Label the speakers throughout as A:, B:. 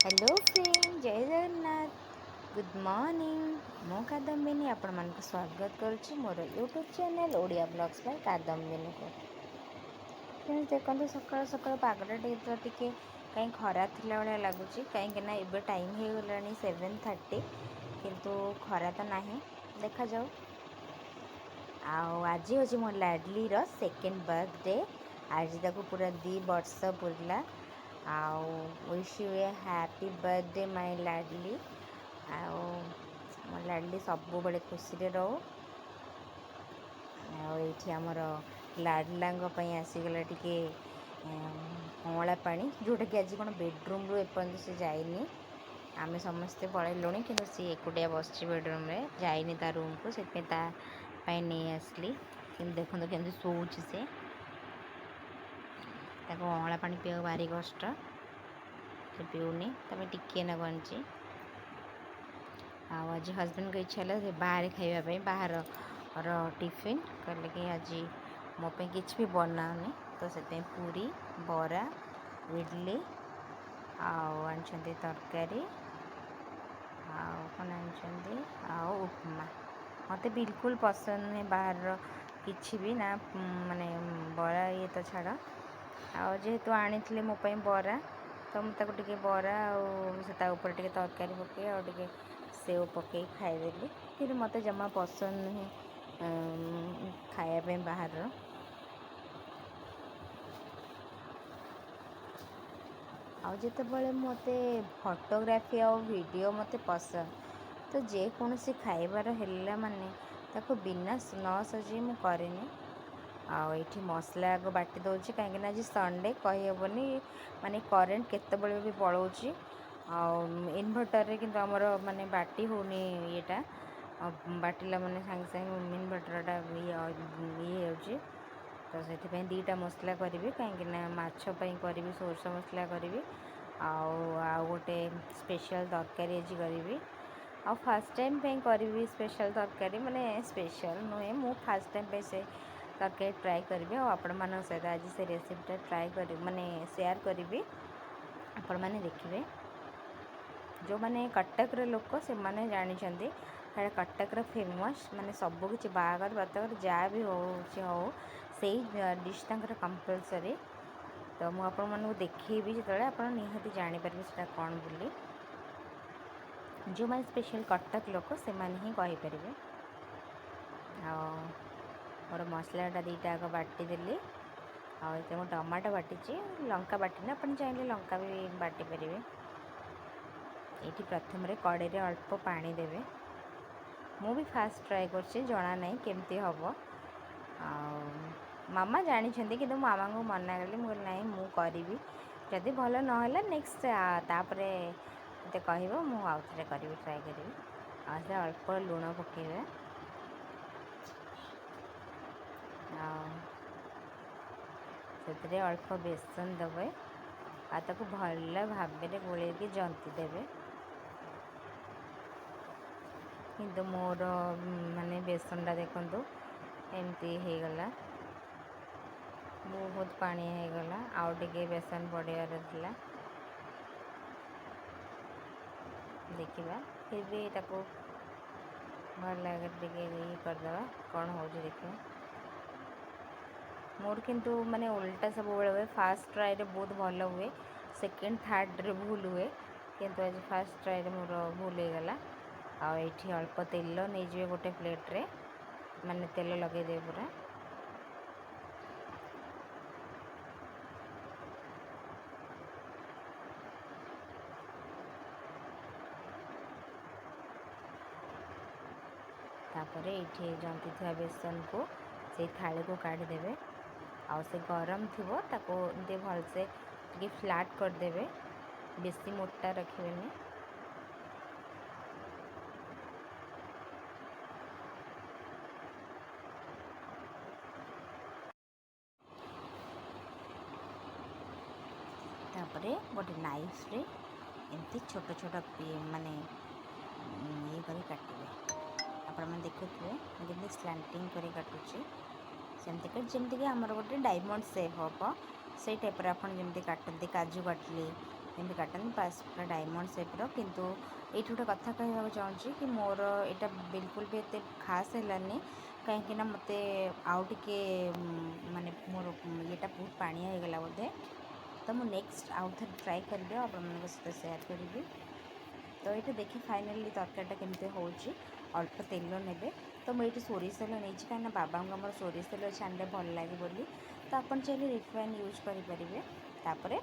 A: Hello friend जय Jagannath good morning मो कादम्बिनी आपण मानक स्वागत करुच्ची मोर YouTube channel Odia blogs by Kadambini को फ्रेंड्स देखो सकाल सकाल पागटा टे कहीं खरा थिला भाया लगुच कहीं एबे टाइम हो गला 7:30 किंतु खरा तो नहीं देखा जाऊ आज हूँ मो लाडली सेकेंड बर्थडे आज ताको पूरा 2 वर्ष पूरला आओ wish you a happy birthday my लाडली आओ मो लाडली सब बड़े खुशी रे रहो ये आमर लाडला आसीगला टिके अँला पानी जोटा कि आज कौन बेडरूम रू एपर्यंत से जाइनी आमे समस्ते पलैलुणी कि सी एकुटिया बस बेडरूम में जाइनी ता रूम को से नहीं आसली कि देखो केमती शोची से अँला पानी पीवा भारी कष्ट से पीऊनी तब टिके ना बंची आज हजबैंड को इच्छा है बाहर खावाई बाहर टिफिन कहले कि आज मोप कि भी बनाऊनी तो से पूरी बरा इडली आनी तरकारी कौन आनी उपमा मत बिल्कुल पसंद नहीं बाहर किसी भी ना माने बरा ये तो छाड़ जेहेतु आनी मोप बरा तो मुझे टे बरा आपर टे तरकारी पकई और सेव पकई खाईदेली फिर मत जमा पसंद नुहे खायापी बाहर आते मत फोटोग्राफी आ वीडियो मत पसंद तो जेकोसी खाइबार है माने ताको बिना न सजे मु करेनि आठी मसला आग बाटी दूसरी कहीं आज संडे कहीहबनी माने करेन्ट केत भी पलाऊँच इनभर्टर कि आमर माने बाटी होनी येटा बाटिला माने सांगे सांगे इनभर्टरटा ये तो से 2टा मसला करी कहीं माछपाई करी सोरष मसला करी गोटे स्पेशल तरकारी आज करी फर्स्ट टाइम करी स्पेशल तरकारी माने स्पेशल नुहे मु फर्स्ट टाइम पे से तरकारी ट्राए करी आपण मान सहित आज से रेसिपीटा ट्राए कर माने शेयर करी आपण मैंने देखिए जो मैंने कटक लोक से मैंने जानते कटक फेमस माने सबकि बाहर बातगर जहाँ भी हो से डिश तर कंपलसरी तो मुझे आपण मानक देखी जो आप निहाती जापर से कौन बोली जो मैंने स्पेशल कटक लोक से ही कहीपर मोर मसलाटा 2टा आग बाटीदेली आते टमाटो बाटी लंका बाटी आप चाहिए लंका भी बाटी पारे ये प्रथम कड़े रे अल्प पानी देवे मु भी फास्ट ट्राए कर जना ना केमती हम मामा जानी कि मामा को मना कली मुझे ना मुझे जदि भल ना नेक्स्ट तापर मत कह मुझे करी ट्राए करी अल्प लुण पकेबे से अल्प बेसन देवे आताको भल भाव गोल जंती देवे किंतु मोर माने बेसनटा देखु एमती हो गला बहुत पानी हो गला आउ टे बेसन पड़ियार था देखा फिर भी ताको भल लगे ये करदे कौन हो देखिए मोर किंतु माने उल्टा सब बेले हुए फास्ट ट्राए बहुत भल हुए सेकेंड थर्ड रे भूल हुए किंतु आज फास्ट ट्राए मोर भूल हो गला आठी अल्प तेल नहीं गोटे प्लेट्रे माने तेल लगेदे पूरा तापर ये जंती था बेसन को से थाली को काढ़ीदेवे आउ से गरम थी ताको एमती भलसे टे फ्लाट करदे बेसी मोटा रखे तापरे गोटे नाइफ रे एमती छोट छोट माने ये करी काटिबे आपण मैंने देखुए मुझे स्लांटिंग करी काटुची सेमती कर जमती कि आमर गोटे डायमंड सेप हम से टाइप आप जमी काटती काजू कटली ଏମିତି କାଟନ୍ତି ବାସ୍ ପୁରା ଡାଇମଣ୍ଡ ସେପ୍ର। କିନ୍ତୁ ଏଇଠି ଗୋଟେ କଥା କହିବାକୁ ଚାହୁଁଛି କି ମୋର ଏଇଟା ବିଲକୁଲ ବି ଏତେ ଖାସ୍ ହେଲାନି, କାହିଁକିନା ମୋତେ ଆଉ ଟିକେ ମାନେ ମୋର ଇଏଟା ବହୁତ ପାଣିଆ ହେଇଗଲା ବୋଧେ। ତ ମୁଁ ନେକ୍ସଟ ଆଉ ଥରେ ଟ୍ରାଏ କରିବି ଆଉ ଆପଣମାନଙ୍କ ସହିତ ସେୟାର କରିବି। ତ ଏଇଟା ଦେଖି ଫାଇନାଲି ତରକାରୀଟା କେମିତି ହେଉଛି। ଅଳ୍ପ ତେଲ ନେବେ। ତ ମୁଁ ଏଇଠି ସୋରିଷ ତେଲ ନେଇଛି, କାହିଁକିନା ବାବାଙ୍କୁ ଆମର ସୋରିଷ ତେଲ ଛାଣିଲେ ଭଲ ଲାଗେ ବୋଲି। ତ ଆପଣ ଚାହିଁଲେ ରିଫାଇନ୍ ୟୁଜ୍ କରିପାରିବେ। ତାପରେ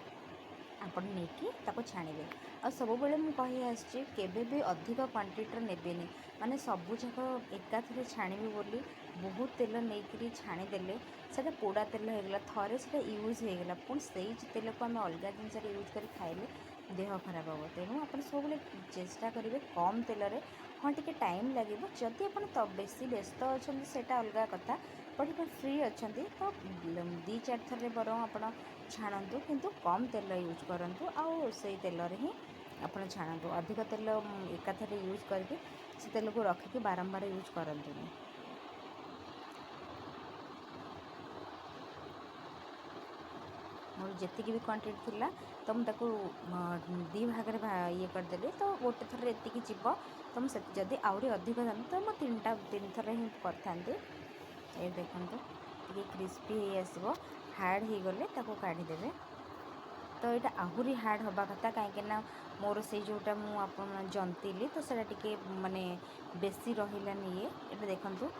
A: ଆପଣ ନେଇକି ତାକୁ ଛାଣିବେ। ଆଉ ସବୁବେଳେ ମୁଁ କହି ଆସିଛି କେବେ ବି ଅଧିକ କ୍ୱାଣ୍ଟିଟିର ନେବେନି, ମାନେ ସବୁଯାକ ଏକାଥରେ ଛାଣିବି ବୋଲି ବହୁତ ତେଲ ନେଇକରି ଛାଣିଦେଲେ ସେଇଟା ପୋଡ଼ା ତେଲ ହେଇଗଲା। ଥରେ ସେଇଟା ୟୁଜ୍ ହେଇଗଲା, ପୁଣି ସେଇ ତେଲକୁ ଆମେ ଅଲଗା ଜିନିଷରେ ୟୁଜ୍ କରି ଖାଇଲେ ଦେହ ଖରାପ ହେବ। ତେଣୁ ଆପଣ ସବୁବେଳେ ଚେଷ୍ଟା କରିବେ କମ୍ ତେଲରେ। ହଁ ଟିକେ ଟାଇମ୍ ଲାଗିବ, ଯଦି ଆପଣ ବେଶୀ ବ୍ୟସ୍ତ ଅଛନ୍ତି ସେଇଟା ଅଲଗା କଥା, ବଟ୍ ଆପଣ ଫ୍ରି ଅଛନ୍ତି ତ 2-4 ଥରରେ ବରଂ ଆପଣ ଛାଣନ୍ତୁ, କିନ୍ତୁ କମ୍ ତେଲ ୟୁଜ୍ କରନ୍ତୁ ଆଉ ସେଇ ତେଲରେ ହିଁ ଆପଣ ଛାଣନ୍ତୁ। ଅଧିକ ତେଲ ଏକାଥରେ ୟୁଜ୍ କରିକି ସେ ତେଲକୁ ରଖିକି ବାରମ୍ବାର ୟୁଜ୍ କରନ୍ତୁନି। ମୋର ଯେତିକି ବି କ୍ୱାଣ୍ଟିଟି ଥିଲା ତ ମୁଁ ତାକୁ 2 ଭାଗରେ ଇଏ କରିଦେଲି। ତ ଗୋଟେ ଥରରେ ଏତିକି ଯିବ, ତ ମୁଁ ଯଦି ଆହୁରି ଅଧିକ ଥାନ୍ତି ତ ମୁଁ 3 ଥର ହିଁ କରିଥାନ୍ତି। ଏ ଦେଖନ୍ତୁ ଟିକେ କ୍ରିସ୍ପି ହେଇ ଆସିବ, ହାର୍ଡ଼ ହେଇଗଲେ ତାକୁ କାଢ଼ିଦେବେ। ତ ଏଇଟା ଆହୁରି ହାର୍ଡ଼ ହେବା କଥା, କାହିଁକିନା ମୋର ସେଇ ଯେଉଁଟା ମୁଁ ଆପଣ ଜନ୍ତିଲି ତ ସେଇଟା ଟିକେ ମାନେ ବେଶୀ ରହିଲାନି ଇଏ। ଏଇଟା ଦେଖନ୍ତୁ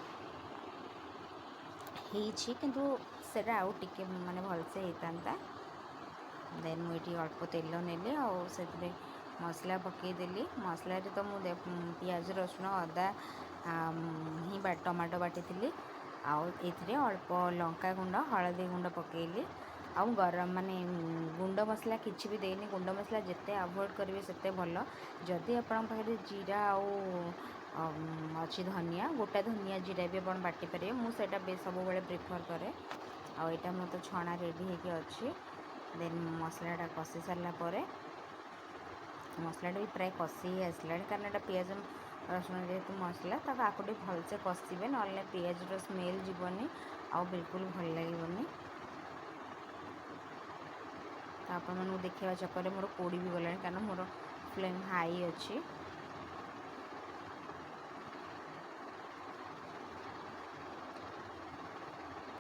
A: ହେଇଛି, କିନ୍ତୁ ସେଇଟା ଆଉ ଟିକେ ମାନେ ଭଲସେ ହେଇଥାନ୍ତା। ଦେନ୍ ମୁଁ ଏଠି ଅଳ୍ପ ତେଲ ନେଲି ଆଉ ସେଥିରେ ମସଲା ପକାଇଦେଲି। ମସଲାରେ ତ ମୁଁ ପିଆଜ ରସୁଣ ଅଦା ହିଁ ଟମାଟୋ ବାଟିଥିଲି। ଆଉ ଏଥିରେ ଅଳ୍ପ ଲଙ୍କାଗୁଣ୍ଡ ହଳଦୀ ଗୁଣ୍ଡ ପକାଇଲି। ଆଉ ଗରମ ମାନେ ଗୁଣ୍ଡ ମସଲା କିଛି ବି ଦେଇନି। ଗୁଣ୍ଡ ମସଲା ଯେତେ ଆଭଏଡ଼୍ କରିବେ ସେତେ ଭଲ। ଯଦି ଆପଣଙ୍କ ପାଖରେ ଜିରା ଆଉ ଅଛି ଧନିଆ, ଗୋଟା ଧନିଆ ଜିରା ବି ଆପଣ ବାଟିପାରିବେ। ମୁଁ ସେଇଟା ସବୁବେଳେ ପ୍ରିଫର୍ କରେ। ଆଉ ଏଇଟା ମୋର ତ ଛଣା ରେଡ଼ି ହେଇକି ଅଛି। ଦେନ୍ ମସଲାଟା କଷି ସାରିଲା ପରେ, ମସଲାଟା ବି ପ୍ରାୟ କଷି ହେଇ ଆସିଲାଣି, କାରଣ ଏଇଟା ପିଆଜ ରସୁଣ ଯେହେତୁ ମସଲା ତାକୁ ଆକୁ ଟିକେ ଭଲସେ କଷିବେ, ନହେଲେ ପିଆଜର ସ୍ମେଲ୍ ଯିବନି ଆଉ ବିଲକୁଲ ଭଲ ଲାଗିବନି। ତ ଆପଣମାନଙ୍କୁ ଦେଖାଇବା ଚକ୍କରରେ ମୋର ପୋଡ଼ି ବି ଗଲାଣି, କାରଣ ମୋର ଫ୍ଲେମ୍ ହାଇ ଅଛି।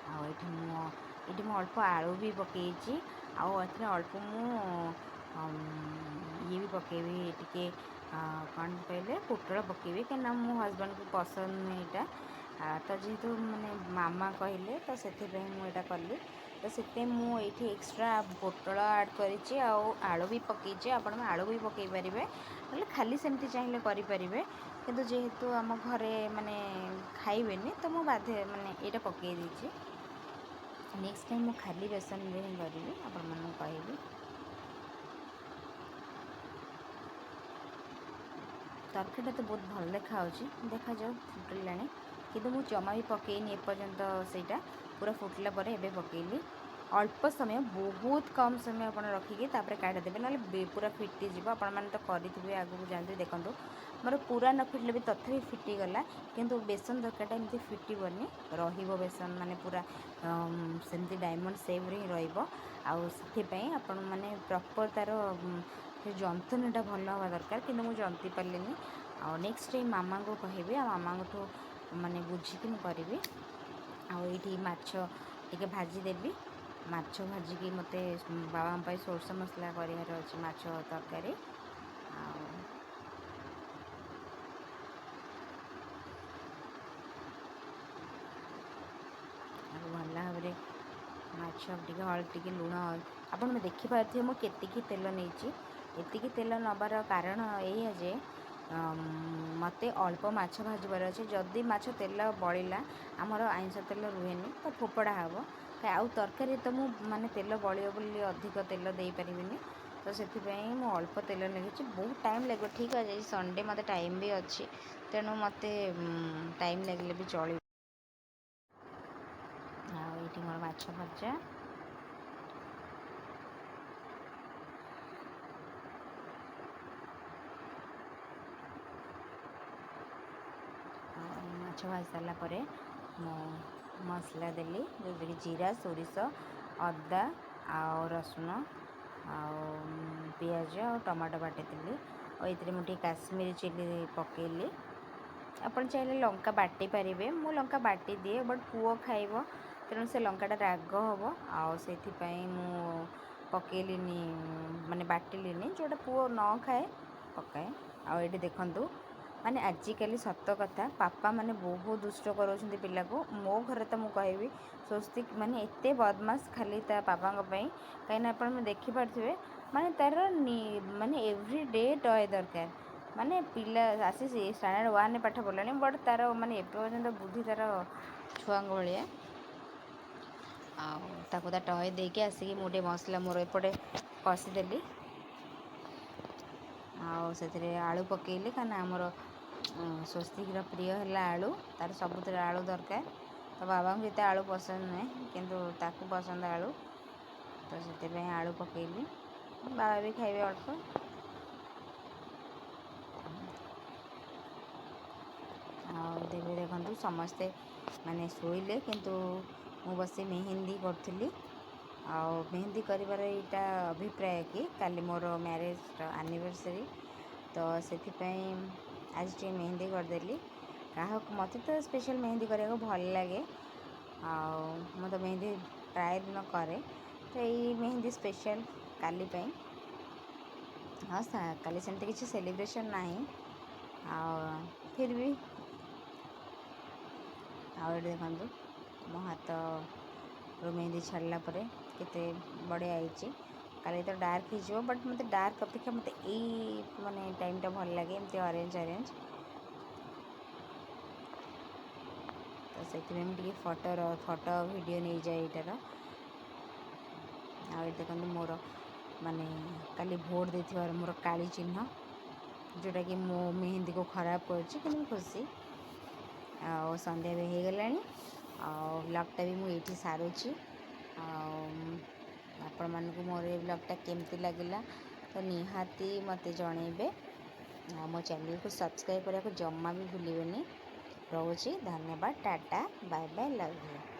A: ଆଉ ଏଇଠି ମୁଁ ଅଳ୍ପ ଆଳୁ ବି ପକାଇଛି। ଆଉ ଏଥିରେ ଅଳ୍ପ ମୁଁ ଇଏ ବି ପକାଇବି, ଟିକେ କ'ଣ କହିଲେ ପୋଟଳ ପକାଇବି, କାହିଁକିନା ମୋ ହଜବେଣ୍ଡକୁ ପସନ୍ଦ ନୁହେଁ ଏଇଟା। ତ ଯେହେତୁ ମାନେ ମାମା କହିଲେ ତ ସେଥିପାଇଁ ମୁଁ ଏଇଟା କଲି। ତ ସେଥିପାଇଁ ମୁଁ ଏଇଠି ଏକ୍ସଟ୍ରା ପୋଟଳ ଆଡ଼୍ କରିଛି ଆଉ ଆଳୁ ବି ପକାଇଛି। ଆପଣ ଆଳୁ ବି ପକାଇ ପାରିବେ, ନହେଲେ ଖାଲି ସେମିତି ଚାହିଁଲେ କରିପାରିବେ। କିନ୍ତୁ ଯେହେତୁ ଆମ ଘରେ ମାନେ ଖାଇବେନି ତ ମୁଁ ମାନେ ଏଇଟା ପକାଇ ଦେଇଛି। ନେକ୍ସଟ ଟାଇମ୍ ମୁଁ ଖାଲି ବେସନରେ ହିଁ କରିବି, ଆପଣମାନଙ୍କୁ କହିବି। ତରକାରୀଟା ତ ବହୁତ ଭଲ ଦେଖାହେଉଛି, ଦେଖାଯାଉ ଫୁଟିଲାଣି। କିନ୍ତୁ ମୁଁ ଜମା ବି ପକାଇନି ଏପର୍ଯ୍ୟନ୍ତ, ସେଇଟା ପୁରା ଫୁଟିଲା ପରେ ଏବେ ପକାଇଲି। ଅଳ୍ପ ସମୟ, ବହୁତ କମ୍ ସମୟ ଆପଣ ରଖିକି ତାପରେ କାଢ଼ିଦେବେ, ନହେଲେ ପୁରା ଫିଟିଯିବ। ଆପଣମାନେ ତ କରିଥିବେ ଆଗକୁ ଜାଣିଥିବେ। ଦେଖନ୍ତୁ ମୋର ପୁରା ନ ଫିଟିଲେ ବି ତଥାପି ଫିଟିଗଲା, କିନ୍ତୁ ବେସନ ତରକାରୀଟା ଏମିତି ଫିଟିବନି, ରହିବ ବେସନ ମାନେ ପୁରା ସେମିତି ଡାଇମଣ୍ଡ ସେପ୍ରେ ହିଁ ରହିବ। ଆଉ ସେଥିପାଇଁ ଆପଣମାନେ ପ୍ରପର୍ ତା'ର ଯନ୍ତଣୀଟା ଭଲ ହେବା ଦରକାର, କିନ୍ତୁ ମୁଁ ଜନ୍ତି ପାରିଲିନି। ଆଉ ନେକ୍ସଟ ଟାଇମ୍ ମାମାଙ୍କୁ କହିବି, ଆଉ ମାମାଙ୍କଠୁ ମାନେ ବୁଝିକି ମୁଁ କରିବି। ଆଉ ଏଇଠି ମାଛ ଟିକେ ଭାଜିଦେବି। ମାଛ ଭାଜିକି ମୋତେ ବାବାଙ୍କ ପାଇଁ ସୋରିଷ ମସଲା କରିବାର ଅଛି ମାଛ ତରକାରୀ। ଆଉ ଭଲ ଭାବରେ ମାଛ ଟିକେ ହଳଦୀ ଟିକେ ଲୁଣ, ଆପଣ ଦେଖିପାରୁଥିବେ ମୁଁ କେତିକି ତେଲ ନେଇଛି। ଏତିକି ତେଲ ନେବାର କାରଣ ଏଇଆ ଯେ ମୋତେ ଅଳ୍ପ ମାଛ ଭାଜିବାର ଅଛି। ଯଦି ମାଛ ତେଲ ବଳିଲା, ଆମର ଆଇଁଷ ତେଲ ରୁହେନି ତ ଫୋପଡ଼ା ହେବ। ଆଉ ତରକାରୀ ତ ମୁଁ ମାନେ ତେଲ ବଳିବ ବୋଲି ଅଧିକ ତେଲ ଦେଇପାରିବିନି। ତ ସେଥିପାଇଁ ମୁଁ ଅଳ୍ପ ତେଲ ନେଇଛି। ବହୁତ ଟାଇମ୍ ଲାଗିବ, ଠିକ୍ ଅଛି। ସଣ୍ଡେ ମୋତେ ଟାଇମ୍ ବି ଅଛି, ତେଣୁ ମୋତେ ଟାଇମ୍ ଲାଗିଲେ ବି ଚଳିବ। ଆଉ ଏଇଠି ମୋର ମାଛ ଭଜା, ମାଛ ଭାଜି ସାରିଲା ପରେ ମୁଁ ମସଲା ଦେଲି, ଯେଉଁଥିରେ ଜିରା ସୋରିଷ ଅଦା ଆଉ ରସୁଣ ଆଉ ପିଆଜ ଆଉ ଟମାଟୋ ବାଟିଥିଲି। ଆଉ ଏଥିରେ ମୁଁ ଟିକେ କାଶ୍ମୀରୀ ଚିଲି ପକେଇଲି। ଆପଣ ଚାହିଁଲେ ଲଙ୍କା ବାଟି ପାରିବେ, ମୁଁ ଲଙ୍କା ବାଟି ଦିଏ, ବଟ୍ ପୁଅ ଖାଇବ ତେଣୁ ସେ ଲଙ୍କାଟା ରାଗ ହେବ, ଆଉ ସେଥିପାଇଁ ମୁଁ ପକେଇଲିନି, ମାନେ ବାଟିଲିନି। ଯେଉଁଟା ପୁଅ ନ ଖାଏ ପକାଏ। ଆଉ ଏଇଠି ଦେଖନ୍ତୁ, ମାନେ ଆଜିକାଲି ସତ କଥା ବାପା ମାନେ ବହୁତ ଦୁଷ୍ଟ କରାଉଛନ୍ତି ପିଲାକୁ। ମୋ ଘରେ ତ ମୁଁ କହିବି ସ୍ୱସ୍ତିକ ମାନେ ଏତେ ବଦମାସ ଖାଲି ତା ବାବାଙ୍କ ପାଇଁ। କାହିଁକିନା ଆପଣ ଦେଖିପାରୁଥିବେ ମାନେ ତା'ର ମାନେ ଏଭ୍ରି ଡେ ଟୟ ଦରକାର। ମାନେ ପିଲା ଆସିଛି ଷ୍ଟାଣ୍ଡାର୍ଡ଼ 1ରେ ପାଠ ପଢ଼ିଲାଣି, ବଟ୍ ତା'ର ମାନେ ଏବେ ପର୍ଯ୍ୟନ୍ତ ବୁଦ୍ଧି ତା'ର ଛୁଆଙ୍କ ଭଳିଆ। ଆଉ ତାକୁ ତା ଟୟ ଦେଇକି ଆସିକି ମୁଁ ଟିକେ ମସଲା ମୋର ଏପଟେ କଷିଦେଲି। ଆଉ ସେଥିରେ ଆଳୁ ପକେଇଲି, କାହିଁକିନା ଆମର ସ୍ୱସ୍ତିକର ପ୍ରିୟ ହେଲା ଆଳୁ, ତା'ର ସବୁଥିରେ ଆଳୁ ଦରକାର। ତ ବାବାଙ୍କୁ ଏତେ ଆଳୁ ପସନ୍ଦ ନୁହେଁ, କିନ୍ତୁ ତାକୁ ପସନ୍ଦ ଆଳୁ, ତ ସେଥିପାଇଁ ଆଳୁ ପକେଇଲି। ବାବା ବି ଖାଇବେ ଅଳ୍ପ। ଆଉ ତେବେ ଦେଖନ୍ତୁ ସମସ୍ତେ ମାନେ ଶୋଇଲେ, କିନ୍ତୁ ମୁଁ ବସି ମେହେନ୍ଦି କରୁଥିଲି। ଆଉ ମେହେନ୍ଦି କରିବାର ଏଇଟା ଅଭିପ୍ରାୟ କି କାଲି ମୋର ମ୍ୟାରେଜର ଆନିଭର୍ସରୀ, ତ ସେଥିପାଇଁ ଆଜି ଟିକେ ମେହେନ୍ଦି କରିଦେଲି। କାହାକୁ ମୋତେ ତ ସ୍ପେଶାଲ୍ ମେହେନ୍ଦି କରିବାକୁ ଭଲ ଲାଗେ, ଆଉ ମୁଁ ତ ମେହେନ୍ଦି ପ୍ରାୟ ଦିନ କରେ, ତ ଏଇ ମେହେନ୍ଦି ସ୍ପେଶାଲ୍ କାଲି ପାଇଁ। ହଁ କାଲି ସେମିତି କିଛି ସେଲିବ୍ରେସନ୍ ନାହିଁ, ଆଉ ଫିର୍ ବି। ଆଉ ଏଠି ଦେଖନ୍ତୁ ମୋ ହାତରୁ ମେହେନ୍ଦି ଛାଡ଼ିଲା ପରେ କେତେ ବଢ଼ିଆ ହେଇଛି। କାଲି ତ ଡାର୍କ ହେଇଯିବ, ବଟ୍ ମୋତେ ଡାର୍କ ଅପେକ୍ଷା ମୋତେ ଏଇ ମାନେ ଟାଇମ୍ଟା ଭଲ ଲାଗେ, ଏମିତି ଅରେଞ୍ଜ। ତ ସେଥିପାଇଁ ମୁଁ ଟିକେ ଫଟୋ ଭିଡ଼ିଓ ନେଇଯାଏ ଏଇଟାର। ଆଉ ଏଠି ଦେଖନ୍ତୁ ମୋର ମାନେ କାଲି ଭୋଟ୍ ଦେଇଥିବାର ମୋର କାଳି ଚିହ୍ନ, ଯେଉଁଟାକି ମୋ ମେହେନ୍ଦିକୁ ଖରାପ କରୁଛି, କିନ୍ତୁ ମୁଁ ଖୁସି। ଆଉ ସନ୍ଧ୍ୟା ବି ହେଇଗଲାଣି, ଆଉ ବ୍ଲଗ୍ଟା ବି ମୁଁ ଏଇଠି ସାରୁଛି। ଆଉ ଆପଣମାନଙ୍କୁ ମୋର ଏ ବ୍ଲଗ୍ଟା କେମିତି ଲାଗିଲା ତ ନିହାତି ମୋତେ ଜଣାଇବେ। ଆଉ ମୋ ଚ୍ୟାନେଲ୍କୁ ସବସ୍କ୍ରାଇବ୍ କରିବାକୁ ଜମା ବି ଭୁଲିବେନି। ରହୁଛି, ଧନ୍ୟବାଦ, tata, bye bye, love you.